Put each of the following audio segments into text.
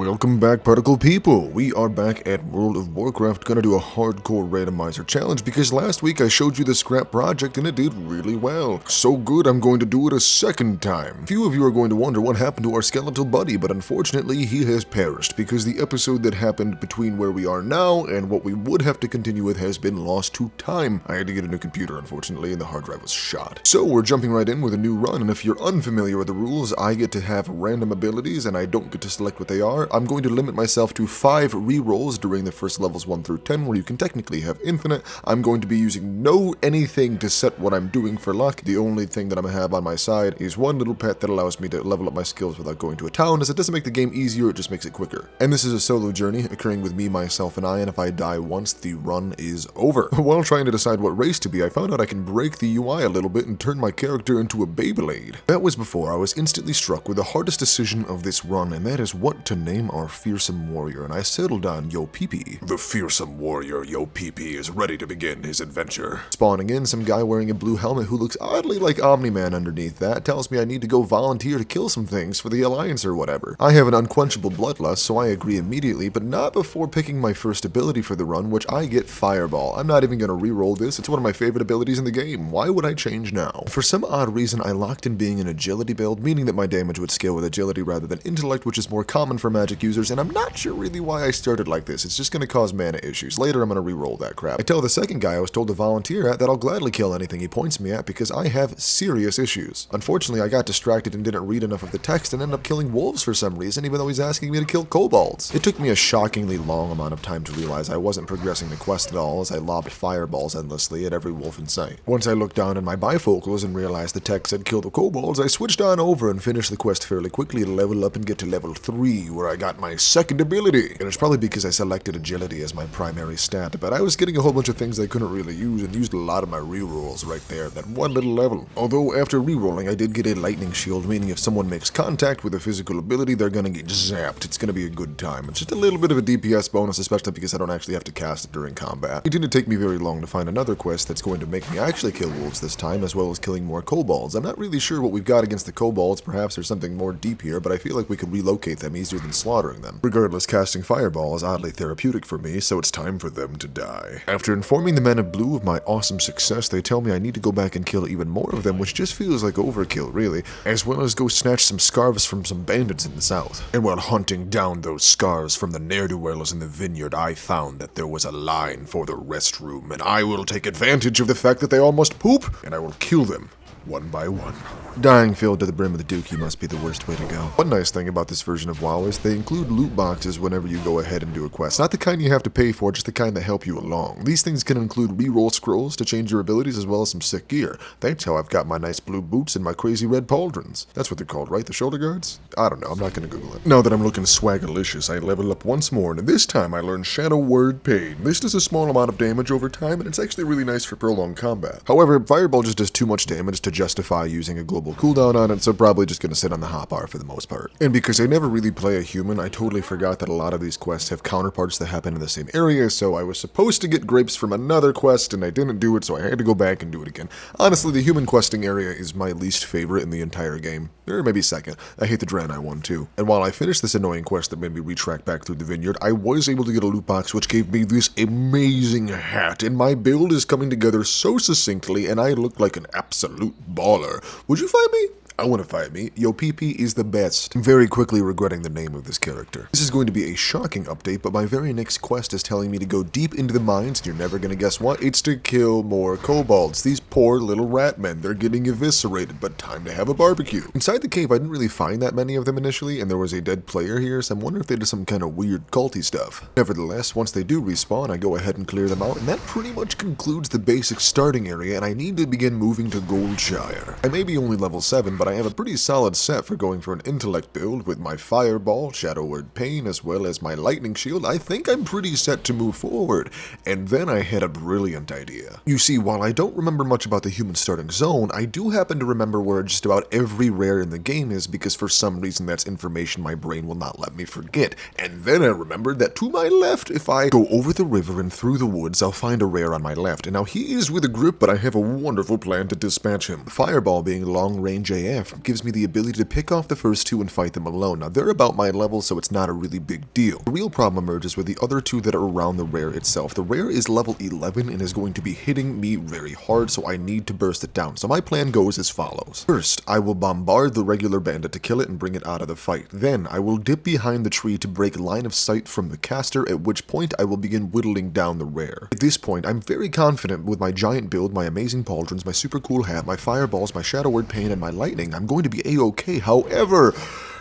Welcome back, Particle People! We are back at World of Warcraft, gonna do a hardcore randomizer challenge because last week I showed you the scrap project and it did really well. So good, I'm going to do it a second time. Few of you are going to wonder what happened to our skeletal buddy, but unfortunately he has perished because the episode that happened between where we are now and what we would have to continue with has been lost to time. I had to get a new computer, unfortunately, and the hard drive was shot. So we're jumping right in with a new run, and if you're unfamiliar with the rules, I get to have random abilities and I don't get to select what they are. I'm going to limit myself to 5 rerolls during the first levels 1 through 10, where you can technically have infinite. I'm going to be using no anything to set what I'm doing for luck. The only thing that I'm going to have on my side is one little pet that allows me to level up my skills without going to a town, as it doesn't make the game easier, it just makes it quicker. And this is a solo journey occurring with me, myself, and I, and if I die once, the run is over. While trying to decide what race to be, I found out I can break the UI a little bit and turn my character into a Beyblade. That was before I was instantly struck with the hardest decision of this run, and that is what to name our fearsome warrior, and I settled on Yopepe. The fearsome warrior Yopepe is ready to begin his adventure. Spawning in, some guy wearing a blue helmet who looks oddly like Omni-Man underneath that tells me I need to go volunteer to kill some things for the Alliance or whatever. I have an unquenchable bloodlust, so I agree immediately, but not before picking my first ability for the run, which I get Fireball. I'm not even going to reroll this, it's one of my favorite abilities in the game. Why would I change now? For some odd reason, I locked in being an agility build, meaning that my damage would scale with agility rather than intellect, which is more common for magic users, and I'm not sure really why I started like this. It's just going to cause mana issues. Later I'm going to re-roll that crap. I tell the second guy I was told to volunteer at that I'll gladly kill anything he points me at because I have serious issues. Unfortunately, I got distracted and didn't read enough of the text and ended up killing wolves for some reason, even though he's asking me to kill kobolds. It took me a shockingly long amount of time to realize I wasn't progressing the quest at all, as I lobbed fireballs endlessly at every wolf in sight. Once I looked down in my bifocals and realized the text said kill the kobolds, I switched on over and finished the quest fairly quickly to level up and get to level 3, where I got my second ability. And it's probably because I selected agility as my primary stat, but I was getting a whole bunch of things I couldn't really use and used a lot of my rerolls right there at that one little level. Although after rerolling, I did get a lightning shield, meaning if someone makes contact with a physical ability, they're gonna get zapped. It's gonna be a good time. It's just a little bit of a DPS bonus, especially because I don't actually have to cast it during combat. It didn't take me very long to find another quest that's going to make me actually kill wolves this time, as well as killing more kobolds. I'm not really sure what we've got against the kobolds, perhaps there's something more deep here, but I feel like we could relocate them easier than slaughtering them. Regardless, casting Fireball is oddly therapeutic for me, so it's time for them to die. After informing the men of blue of my awesome success, they tell me I need to go back and kill even more of them, which just feels like overkill, really, as well as go snatch some scarves from some bandits in the south. And while hunting down those scarves from the ne'er-do-wells in the vineyard, I found that there was a line for the restroom, and I will take advantage of the fact that they all must poop, and I will kill them one by one. Dying filled to the brim of the dookie must be the worst way to go. One nice thing about this version of WoW is they include loot boxes whenever you go ahead and do a quest. Not the kind you have to pay for, just the kind that help you along. These things can include reroll scrolls to change your abilities as well as some sick gear. That's how I've got my nice blue boots and my crazy red pauldrons. That's what they're called, right? The shoulder guards? I don't know, I'm not gonna Google it. Now that I'm looking swagalicious, I level up once more, and this time I learn Shadow Word Pain. This does a small amount of damage over time, and it's actually really nice for prolonged combat. However, Fireball just does too much damage to justify using a global cooldown on it, so probably just gonna sit on the hotbar for the most part. And because I never really play a human, I totally forgot that a lot of these quests have counterparts that happen in the same area, so I was supposed to get grapes from another quest and I didn't do it, so I had to go back and do it again. Honestly, the human questing area is my least favorite in the entire game. Or maybe second. I hate the Draenei one too. And while I finished this annoying quest that made me retrack back through the vineyard, I was able to get a loot box which gave me this amazing hat, and my build is coming together so succinctly and I look like an absolute baller. Would you fight me? I want to fight me. Yopepe is the best. I'm very quickly regretting the name of this character. This is going to be a shocking update, but my very next quest is telling me to go deep into the mines, and you're never going to guess what? It's to kill more kobolds. These poor little rat men. They're getting eviscerated, but time to have a barbecue. Inside the cave, I didn't really find that many of them initially, and there was a dead player here, so I'm wondering if they did some kind of weird culty stuff. Nevertheless, once they do respawn, I go ahead and clear them out, and that pretty much concludes the basic starting area, and I need to begin moving to Goldshire. I may be only level 7, but I have a pretty solid set for going for an intellect build with my Fireball, Shadow Word Pain, as well as my Lightning Shield. I think I'm pretty set to move forward. And then I had a brilliant idea. You see, while I don't remember much about the human starting zone, I do happen to remember where just about every rare in the game is, because for some reason that's information my brain will not let me forget. And then I remembered that to my left, if I go over the river and through the woods, I'll find a rare on my left. And now he is with a group, but I have a wonderful plan to dispatch him. Fireball being long range AF F gives me the ability to pick off the first two and fight them alone. Now, they're about my level, so it's not a really big deal. The real problem emerges with the other two that are around the rare itself. The rare is level 11 and is going to be hitting me very hard, so I need to burst it down. So my plan goes as follows. First, I will bombard the regular bandit to kill it and bring it out of the fight. Then, I will dip behind the tree to break line of sight from the caster, at which point I will begin whittling down the rare. At this point, I'm very confident with my giant build, my amazing pauldrons, my super cool hat, my fireballs, my shadow word pain, and my lightning. I'm going to be a-okay. However,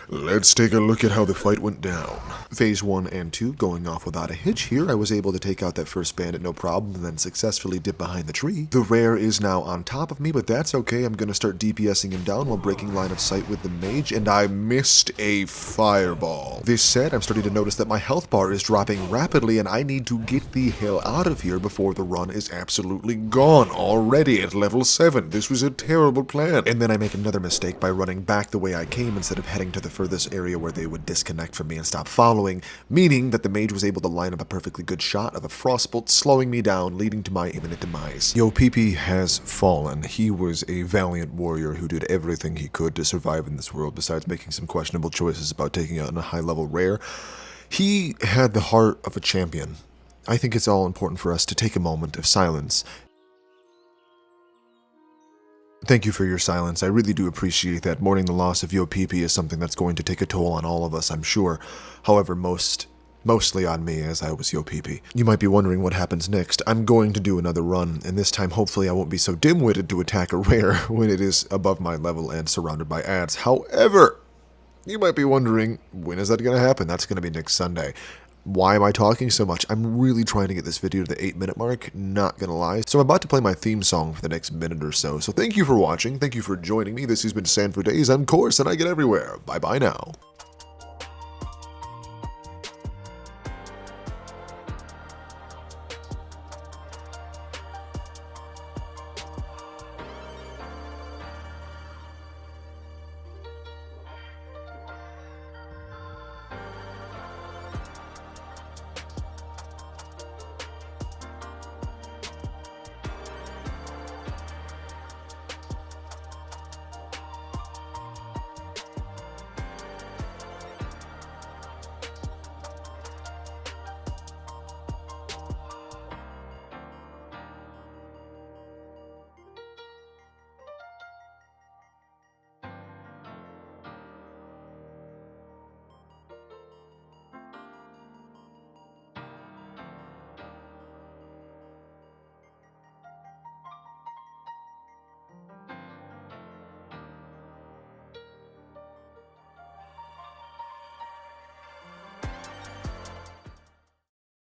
let's take a look at how the fight went down. Phase 1 and 2 going off without a hitch. Here I was able to take out that first bandit no problem and then successfully dip behind the tree. The rare is now on top of me, but that's okay. I'm going to start DPSing him down while breaking line of sight with the mage, and I missed a fireball. This said, I'm starting to notice that my health bar is dropping rapidly and I need to get the hell out of here before the run is absolutely gone already at level 7. This was a terrible plan. And then I make another mistake by running back the way I came instead of heading to the furthest area where they would disconnect from me and stop following, meaning that the mage was able to line up a perfectly good shot of a frostbolt, slowing me down, leading to my imminent demise. Yopepe has fallen. He was a valiant warrior who did everything he could to survive in this world, besides making some questionable choices about taking out a high-level rare. He had the heart of a champion. I think it's all important for us to take a moment of silence. Thank you for your silence. I really do appreciate that. Mourning the loss of Yopepe is something that's going to take a toll on all of us, I'm sure. However, mostly on me, as I was Yopepe. You might be wondering what happens next. I'm going to do another run, and this time hopefully I won't be so dim-witted to attack a rare when it is above my level and surrounded by ads. However, you might be wondering, when is that going to happen? That's going to be next Sunday. Why am I talking so much? I'm really trying to get this video to the 8-minute mark, not gonna lie. So I'm about to play my theme song for the next minute or so. So thank you for watching, thank you for joining me. This has been San for Days. I'm Course, and I get everywhere. Bye-bye now.